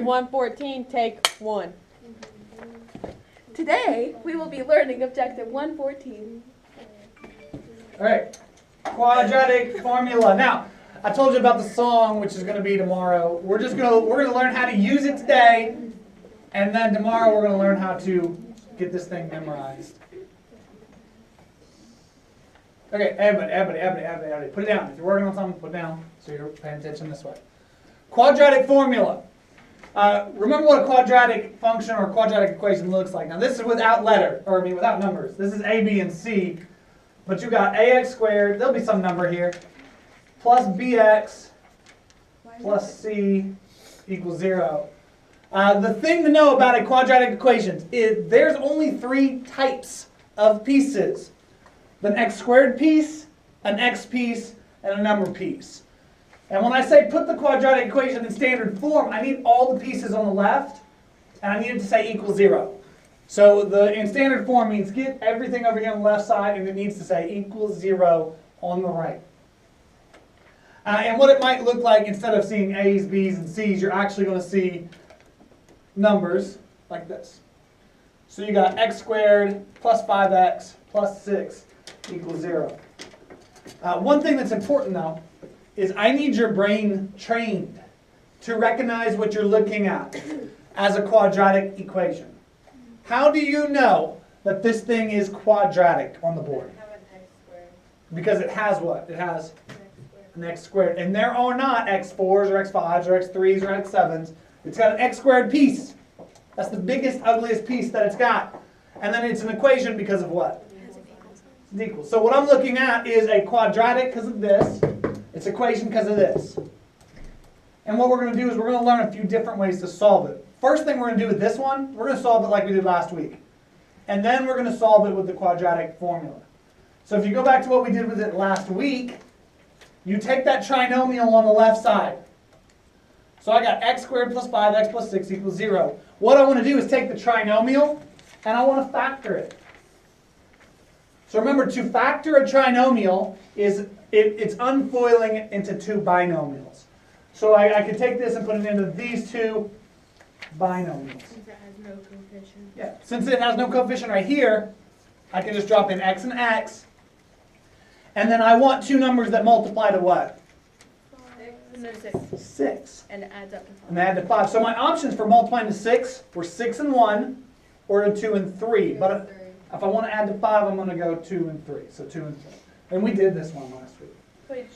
114, take 1. Today, we will be learning objective 114. All right, quadratic formula. Now, I told you about the song, which is going to be tomorrow. We're going to learn how to use it today, and then tomorrow we're going to learn how to get this thing memorized. Okay, everybody, put it down. If you're working on something, put it down so you're paying attention this way. Quadratic formula. Remember what a quadratic function or quadratic equation looks like. Now this is without without numbers. This is a, b, and c. But you got ax squared, there'll be some number here, plus bx plus c equals 0. The thing to know about a quadratic equation is there's only 3 types of pieces. An x squared piece, an x piece, and a number piece. And when I say put the quadratic equation in standard form, I need all the pieces on the left, and I need it to say equals 0. So in standard form means get everything over here on the left side, and it needs to say equals 0 on the right. And what it might look like, instead of seeing A's, B's, and C's, you're actually going to see numbers like this. So you got x squared plus 5x plus 6 equals 0. One thing that's important, though, is I need your brain trained to recognize what you're looking at as a quadratic equation. How do you know that this thing is quadratic on the board? Because it has what? It has an x squared. And there are not x4s or x5s or x3s or x7s. It's got an x squared piece. That's the biggest, ugliest piece that it's got. And then it's an equation because of what? It's equal. So what I'm looking at is a quadratic because of this. It's equation because of this. And what we're going to do is we're going to learn a few different ways to solve it. First thing we're going to do with this one, we're going to solve it like we did last week. And then we're going to solve it with the quadratic formula. So if you go back to what we did with it last week, you take that trinomial on the left side. So I got x squared plus 5x plus 6 equals 0. What I want to do is take the trinomial and I want to factor it. So remember, to factor a trinomial is it's unfoiling it into 2 binomials. So I could take this and put it into these 2 binomials. Since it has no coefficient. Yeah, since it has no coefficient right here, I can just drop in x and x. And then I want 2 numbers that multiply to what? 6. 6. And it adds up to 5. And they add to 5. So my options for multiplying to 6 were 6 and 1 or to 2 and 3. But if I want to add to 5, I'm going to go 2 and 3. So 2 and 3. And we did this one last week. Wait,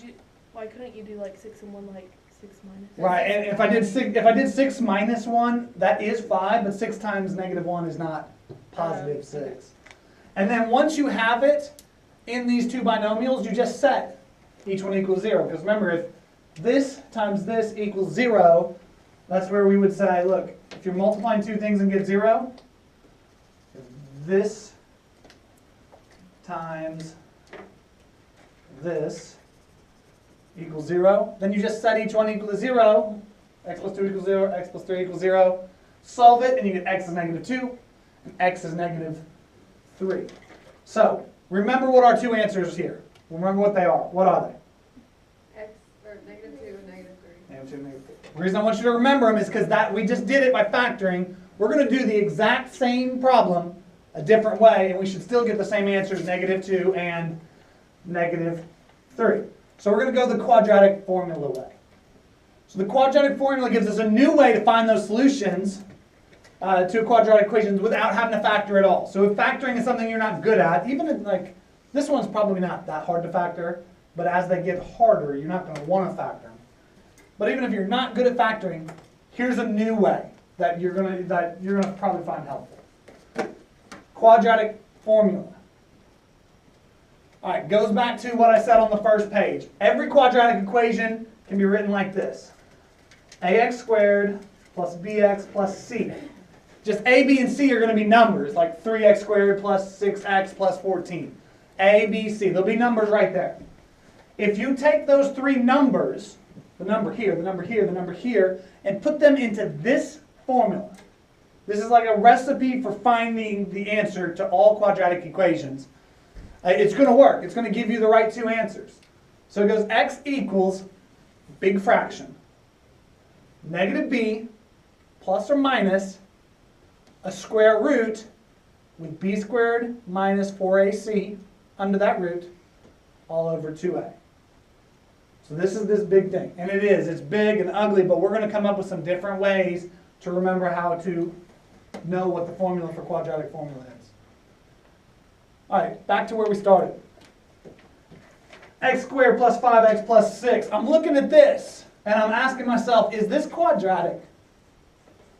why couldn't you do like 6 and 1, like 6 minus? Right, and if I did 6 minus 1, that is 5, but 6 times negative 1 is not positive 6. And then once you have it in these 2 binomials, you just set each one equals 0. Because remember, if this times this equals 0, that's where we would say, look, if you're multiplying 2 things and get 0, this times this equals 0, then you just set each one equal to 0, x plus 2 equals 0, x plus 3 equals 0, solve it, and you get x is negative 2, and x is negative 3. So, remember what our 2 answers here. Remember what they are. What are they? X, or negative 2 and negative 3. Negative 2 and negative 3. The reason I want you to remember them is because we just did it by factoring. We're going to do the exact same problem a different way, and we should still get the same answers, negative 2 and negative 3. So we're going to go the quadratic formula way. So the quadratic formula gives us a new way to find those solutions to quadratic equations without having to factor at all. So if factoring is something you're not good at, even if, like this one's probably not that hard to factor, but as they get harder, you're not going to want to factor them. But even if you're not good at factoring, here's a new way that you're going to probably find helpful. Quadratic formula. All right, goes back to what I said on the first page. Every quadratic equation can be written like this. ax squared plus bx plus c. Just a, b, and c are going to be numbers, like 3x squared plus 6x plus 14. A, b, c. There'll be numbers right there. If you take those 3 numbers, the number here, the number here, the number here, and put them into this formula. This is like a recipe for finding the answer to all quadratic equations. It's going to work. It's going to give you the right 2 answers. So it goes x equals big fraction, negative b plus or minus a square root with b squared minus 4ac under that root all over 2a. So this is this big thing, and it's big and ugly, but we're going to come up with some different ways to remember how to know what the formula for quadratic formula is. All right, back to where we started. X squared plus 5x plus 6. I'm looking at this, and I'm asking myself, is this quadratic?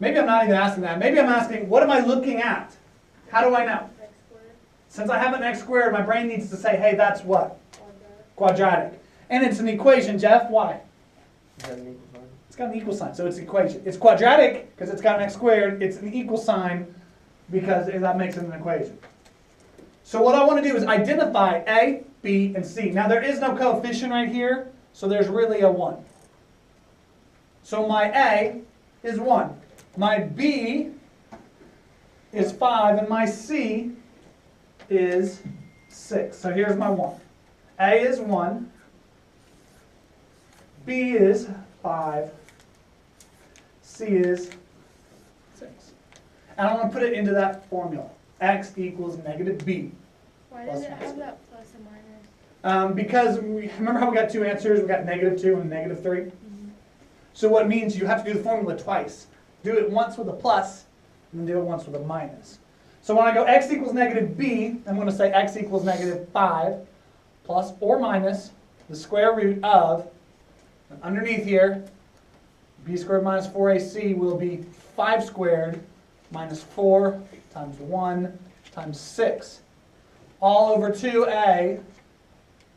Maybe I'm not even asking that. Maybe I'm asking, what am I looking at? How do I know? X squared. Since I have an x squared, my brain needs to say, hey, that's what? Quadratic. Quadratic. And it's an equation, Jeff. Why? Is that an equal sign? It's got an equal sign, so it's an equation. It's quadratic because it's got an x squared. It's an equal sign because that makes it an equation. So what I want to do is identify A, B, and C. Now there is no coefficient right here, so there's really a 1. So my A is 1. My B is 5, and my C is 6. So here's my 1. A is 1. B is 5. C is 6. And I want to put it into that formula. X equals negative B. Why Plus does it minus. have that plus and minus? Because remember how we got two answers? We got negative 2 and negative 3. So what it means you have to do the formula twice. Do it once with a plus, and then do it once with a minus. So when I go x equals negative b, I'm going to say x equals negative 5 plus or minus the square root of, and underneath here, b squared minus 4ac will be 5 squared minus 4 times 1 times 6. All over 2a,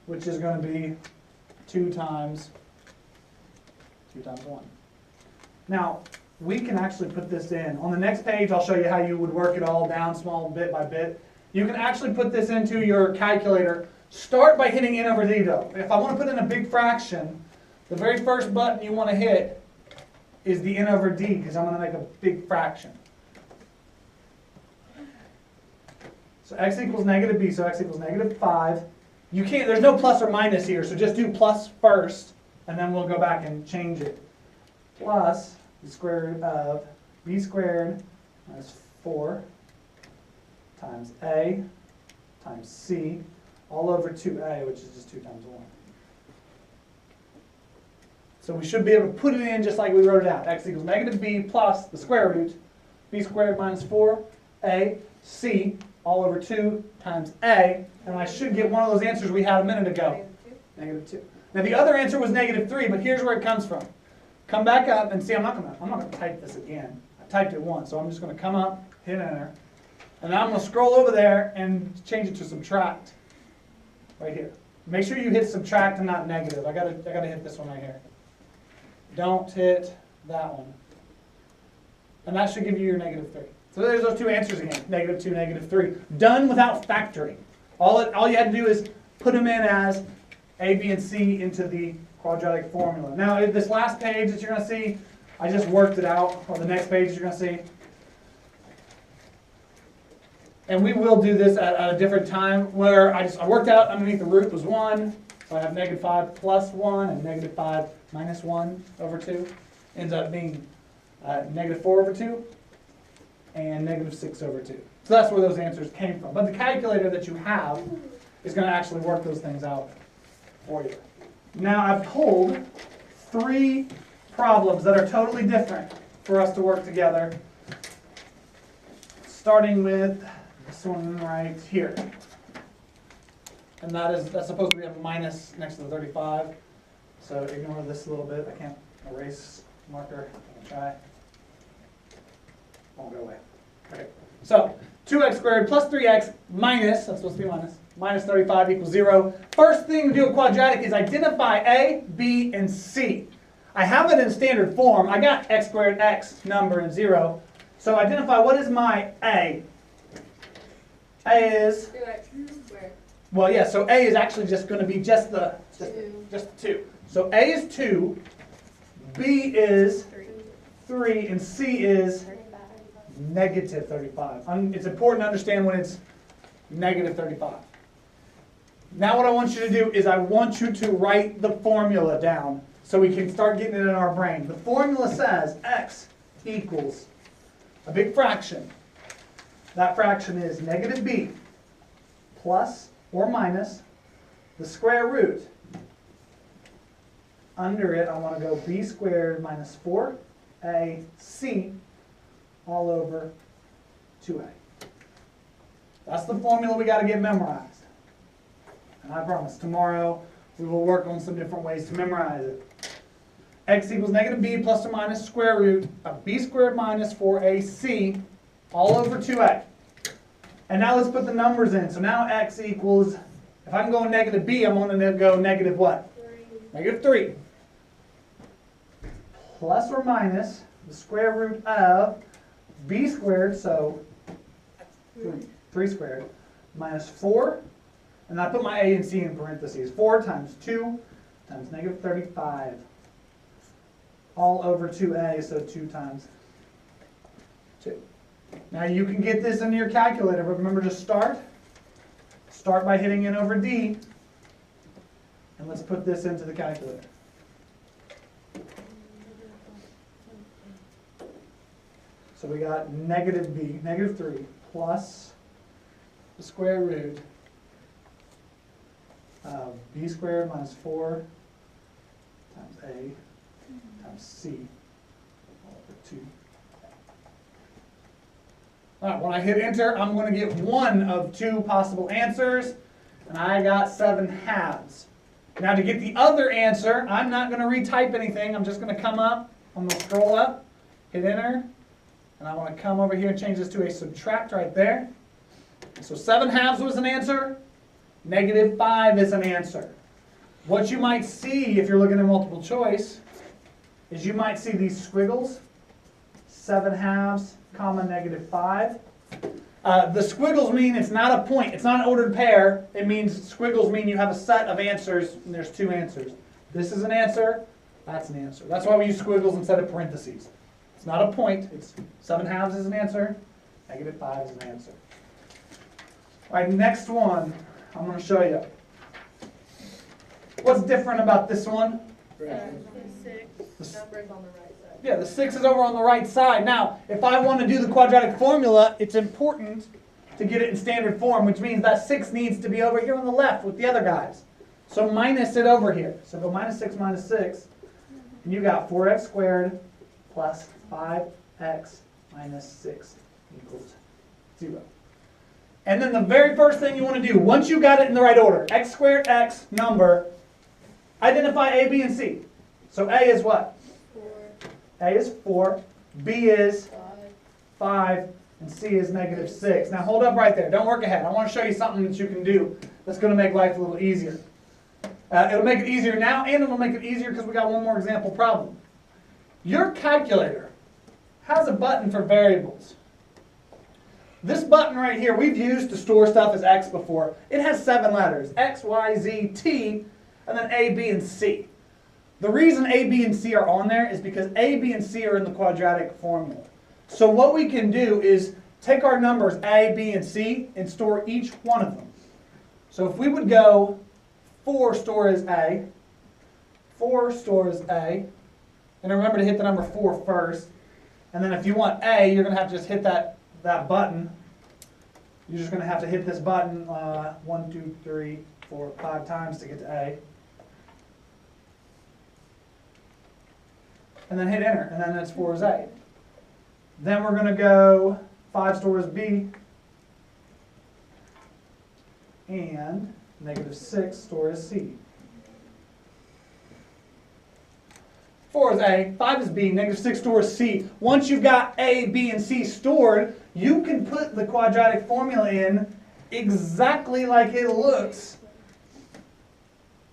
which is going to be 2 times 1. Now, we can actually put this in. On the next page, I'll show you how you would work it all down small bit by bit. You can actually put this into your calculator. Start by hitting n over d though. If I want to put in a big fraction, the very first button you want to hit is the n over d because I'm going to make a big fraction. So x equals negative b, so x equals negative 5. You can't, there's no plus or minus here, so just do plus first, and then we'll go back and change it. Plus the square root of b squared minus 4 times a times c all over 2a, which is just 2 times 1. So we should be able to put it in just like we wrote it out. X equals negative b plus the square root, b squared minus 4a c all over 2 times a, and I should get one of those answers we had a minute ago. Negative 2. Now the other answer was negative 3, but here's where it comes from. Come back up and see, I'm not gonna type this again. I typed it once, so I'm just gonna come up, hit enter, and now I'm gonna scroll over there and change it to subtract. Right here. Make sure you hit subtract and not negative. I gotta hit this one right here. Don't hit that one. And that should give you your negative 3. So there's those two answers again, negative 2, negative 3. Done without factoring. All you had to do is put them in as A, B, and C into the quadratic formula. Now, this last page that you're going to see, I just worked it out, or the next page you're going to see. And we will do this at a different time, where I worked out underneath the root was 1, so I have negative 5 plus 1, and negative 5 minus 1 over 2. Ends up being negative 4 over 2. And negative 6 over 2. So that's where those answers came from. But the calculator that you have is going to actually work those things out for you. Now I've pulled 3 problems that are totally different for us to work together. Starting with this one right here. And that's supposed to be a minus next to the 35. So ignore this a little bit. I can't erase marker. I'm going to try. Won't go away. Okay, so 2x squared plus 3x minus, that's supposed to be minus 35 equals 0. First thing to do with quadratic is identify A, B, and C. I have it in standard form. I got x squared, x number, and 0. So identify what is my A. A is, 2x squared. well, yeah, so A is actually just going to be just the 2. So A is 2, B is 3, and C is negative 35. It's important to understand when it's negative 35. Now what I want you to do is I want you to write the formula down so we can start getting it in our brain. The formula says x equals a big fraction. That fraction is negative b plus or minus the square root. Under it, I want to go b squared minus 4ac all over 2a. That's the formula we got to get memorized. And I promise tomorrow we will work on some different ways to memorize it. X equals negative b plus or minus square root of b squared minus 4ac all over 2a. And now let's put the numbers in. So now x equals, if I'm going negative b, I'm going to go negative what? 3. Negative 3. Plus or minus the square root of b squared, so 3 squared, minus 4. And I put my a and c in parentheses. 4 times 2 times negative 35. All over 2a, so 2 times 2. Now you can get this into your calculator, but remember to start. Start by hitting n over d. And let's put this into the calculator. So we got negative b, negative 3, plus the square root of b squared minus 4 times a times c all over 2. All right, when I hit enter, I'm going to get one of 2 possible answers, and I got 7/2. Now to get the other answer, I'm not going to retype anything. I'm just going to come up, I'm going to scroll up, hit enter, and I want to come over here and change this to a subtract right there. So 7/2 was an answer, negative 5 is an answer. What you might see if you're looking at multiple choice is you might see these squiggles, 7/2, comma, negative 5. The squiggles mean it's not a point, it's not an ordered pair. It means squiggles mean you have a set of answers and there's 2 answers. This is an answer, that's an answer. That's why we use squiggles instead of parentheses. It's not a point, it's 7/2 is an answer, negative 5 is an answer. All right, next one, I'm going to show you. What's different about this one? The 6 numbers on the right side. Yeah, the 6 is over on the right side. Now, if I want to do the quadratic formula, it's important to get it in standard form, which means that 6 needs to be over here on the left with the other guys. So minus it over here. So go minus 6, and you got 4x squared plus 5x minus 6 equals 0. And then the very first thing you want to do, once you got it in the right order, x squared, x, number, identify a, b, and c. So a is what? 4. A is 4, b is 5. 5, and c is negative 6. Now hold up right there. Don't work ahead. I want to show you something that you can do that's going to make life a little easier. It'll make it easier now, and it'll make it easier because we got one more example problem. Your calculator has a button for variables. This button right here, we've used to store stuff as x before. It has 7 letters, x, y, z, t, and then a, b, and c. The reason a, b, and c are on there is because a, b, and c are in the quadratic formula. So what we can do is take our numbers a, b, and c and store each one of them. So if we would go 4 store as a, 4 store as a, and remember to hit the number 4 first, and then if you want a, you're going to have to just hit that button. You're just going to have to hit this button 1, 2, 3, 4, 5 times to get to A. And then hit enter, and then that's 4 is A. Then we're going to go 5 stores B, and negative 6 stores C. 4 is A, 5 is B, negative 6 stores C. Once you've got A, B, and C stored, you can put the quadratic formula in exactly like it looks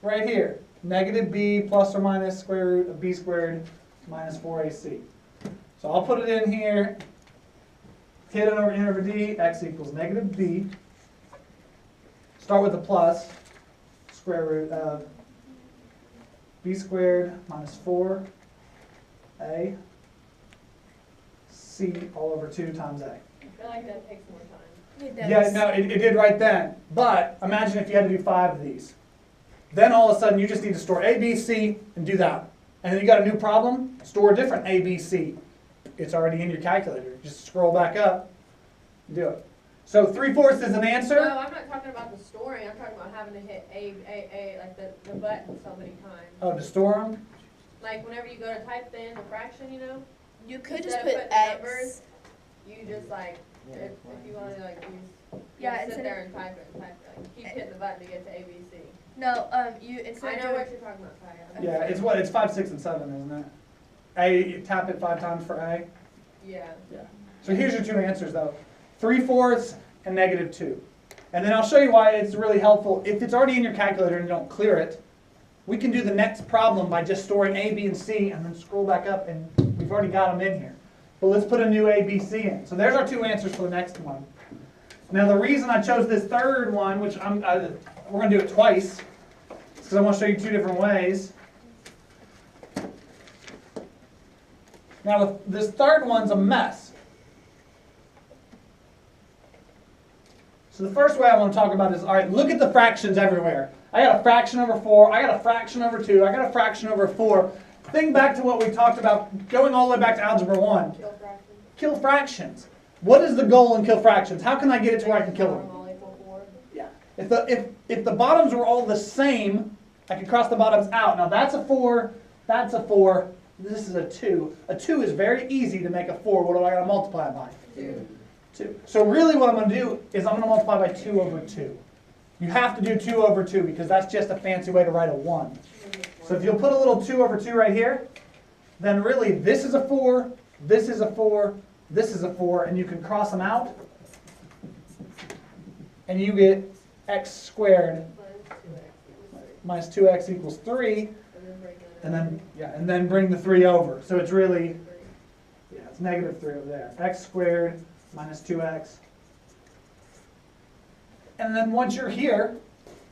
right here. Negative B plus or minus square root of B squared minus 4AC. So I'll put it in here, hit it over n over D, x equals negative B. Start with a plus, square root of b squared minus 4a c all over 2 times a. I feel like that takes more time. It does. Yeah, no, it did right then. But imagine if you had to do 5 of these. Then all of a sudden you just need to store a, b, c, and do that. And then you got a new problem, store a different a, b, c. it's already in your calculator. Just scroll back up, do it. So 3/4 is an answer. No, I'm not talking about the storing, I'm talking about having to hit like the button so many times. Oh, to store them? Like whenever you go to type in the fraction, you know? You could Instead just of put putting X. numbers, you just like, if you want to like use, Yeah, sit instead there and type it, like, keep hitting the button to get to ABC. No, you I instead know of what you're talking about, Kaya. Yeah, it's what, it's 5, 6, and 7, isn't it? A, you tap it 5 times for A. Yeah. Yeah. So here's your two answers though. 3/4 and -2. And then I'll show you why it's really helpful. If it's already in your calculator and you don't clear it, we can do the next problem by just storing A, B, and C and then scroll back up and we've already got them in here. But let's put a new A, B, C in. So there's our two answers for the next one. Now the reason I chose this third one, which we're going to do it twice, is because I want to show you two different ways. Now this third one's a mess. So the first way I want to talk about is, all right, look at the fractions everywhere. I got a fraction over 4, I got a fraction over 2, I got a fraction over 4. Think back to what we talked about, going all the way back to Algebra 1. Kill fractions. Kill fractions. What is the goal in kill fractions? How can I get it to where I can kill them? All equal 4. Yeah. If the bottoms were all the same, I could cross the bottoms out. Now that's a 4, that's a 4, this is a 2. A 2 is very easy to make a 4. What do I got to multiply it by? 2. 2. So really what I'm going to do is I'm going to multiply by 2 over 2. You have to do 2 over 2 because that's just a fancy way to write a 1. So if you'll put a little 2 over 2 right here, then really this is a 4, this is a 4, this is a 4, and you can cross them out, and you get x squared minus 2x equals 3, and then bring the 3 over. So it's really, yeah, it's -3 over there. X squared minus 2x. And then once you're here,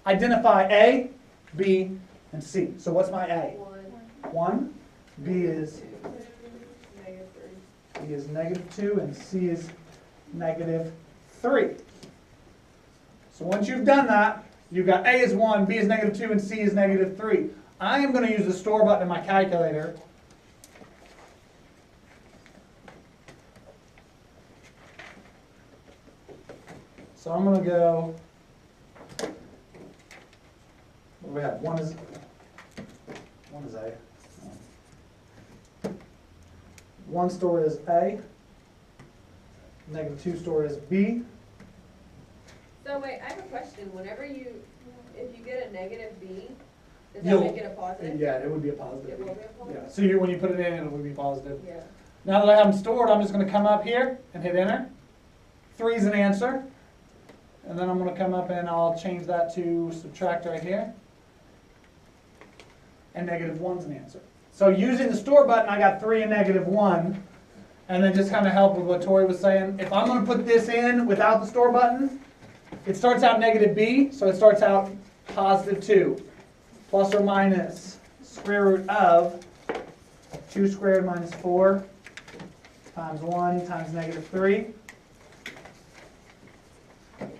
identify A, B, and C. So what's my A? 1. B is -2, and C is -3. So once you've done that, you've got A is 1, B is -2, and C is -3. I am going to use the store button in my calculator. So I'm going to go, what do we have? 1 is A. 1 store is A. -2 store is B. So wait, I have a question. Whenever if you get a negative B, does that You'll- make it a positive? Yeah, it would be a positive. It will be a positive? Yeah. So when you put it in, it will be positive. Yeah. Now that I have them stored, I'm just going to come up here and hit enter. 3 is an answer. And then I'm going to come up and I'll change that to subtract right here. And -1's an answer. So using the store button, I got 3 and -1. And then just kind of help with what Tori was saying. If I'm going to put this in without the store button, it starts out -b, so it starts out +2. Plus or minus square root of 2 squared minus 4 times 1 times -3.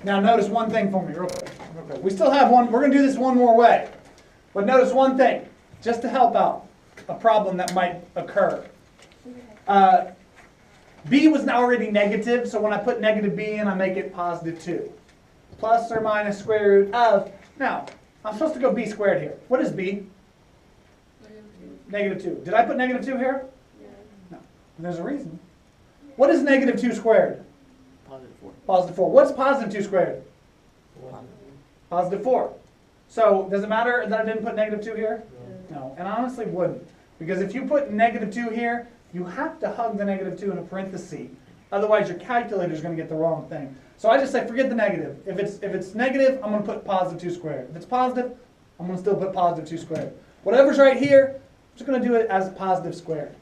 Now notice one thing for me, real quick. We still have one, we're going to do this one more way. But notice one thing, just to help out a problem that might occur. B was already negative, so when I put -b in, I make it +2. Plus or minus square root of, now, I'm supposed to go b squared here. What is b? -2. Did I put -2 here? No. There's a reason. What is -2 squared? Positive 4. What's +2 squared? +4. So does it matter that I didn't put -2 here? No. And I honestly wouldn't. Because if you put -2 here, you have to hug the -2 in a parenthesis. Otherwise your calculator is going to get the wrong thing. So I just say forget the negative. If it's negative, I'm going to put +2 squared. If it's positive, I'm going to still put +2 squared. Whatever's right here, I'm just going to do it as positive squared.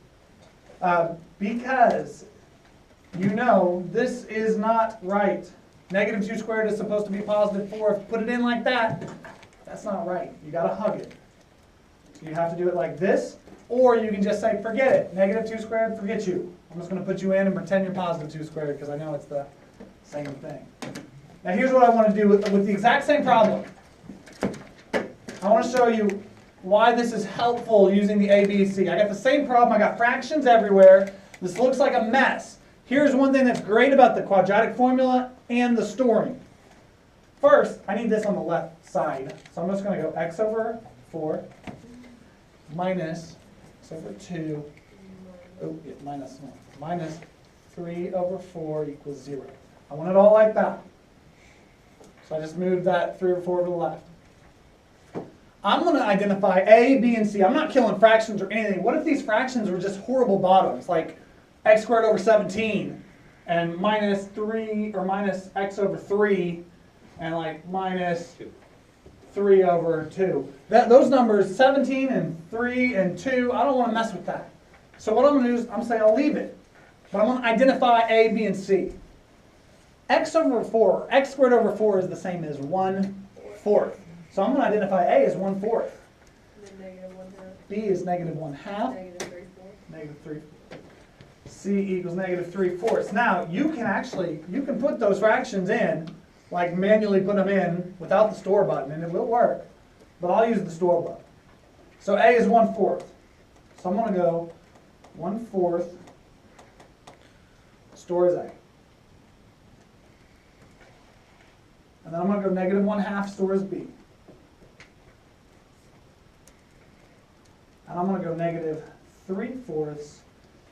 Because you know this is not right. -2 squared is supposed to be +4. If you put it in like that, that's not right. You got to hug it. So you have to do it like this, or you can just say forget it. -2 squared, forget you. I'm just going to put you in and pretend you're +2 squared because I know it's the same thing. Now here's what I want to do with the exact same problem. I want to show you why this is helpful using the A, B, C. I got the same problem. I got fractions everywhere. This looks like a mess. Here's one thing that's great about the quadratic formula and the storing. First, I need this on the left side. So I'm just going to go x over 4 minus x over 2, minus 3 over 4 equals 0. I want it all like that. So I just moved that 3 over 4 to the left. I'm going to identify A, B, and C. I'm not killing fractions or anything. What if these fractions were just horrible bottoms, like x squared over 17 and minus 3 or minus x over 3 and like minus 3 over 2. Those numbers, 17 and 3 and 2, I don't want to mess with that. So what I'm going to do is I'm saying I'll leave it. But I'm going to identify A, B, and C. X over 4, x squared over 4 is the same as 1/4. So I'm going to identify A as 1/4. And then negative 1/2. B is negative 1/2. Negative 3/4. Negative 3/4. C equals negative 3/4. Now you can put those fractions in, like manually put them in without the store button, and it will work. But I'll use the store button. So A is 1/4. So I'm going to go 1/4. Store is A. And then I'm going to go negative 1/2. Store is B. And I'm going to go negative 3/4.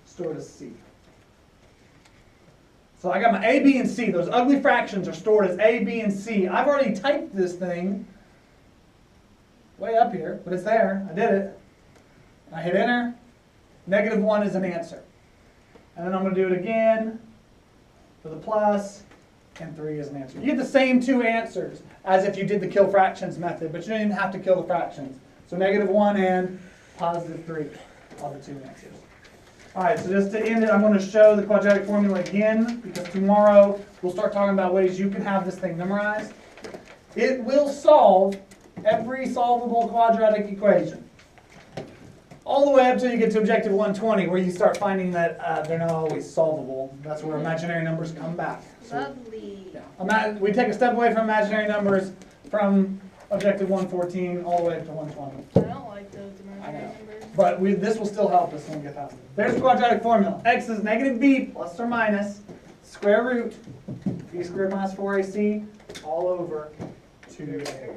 Stored as C. So I got my A, B, and C. Those ugly fractions are stored as A, B, and C. I've already typed this thing way up here, but it's there. I did it. I hit enter. Negative 1 is an answer. And then I'm going to do it again with a plus, and 3 is an answer. You get the same two answers as if you did the kill fractions method, but you don't even have to kill the fractions. So negative 1 and positive 3 are the two answers. All right, so just to end it, I'm going to show the quadratic formula again, because tomorrow we'll start talking about ways you can have this thing memorized. It will solve every solvable quadratic equation, all the way up till you get to objective 120, where you start finding that they're not always solvable. That's where imaginary numbers come back. So, Lovely. yeah. We take a step away from imaginary numbers from objective 114 all the way up to 120. I don't like those imaginary numbers. But this will still help us when we get past it. There's the quadratic formula. X is negative b plus or minus square root b squared minus 4ac all over 2a.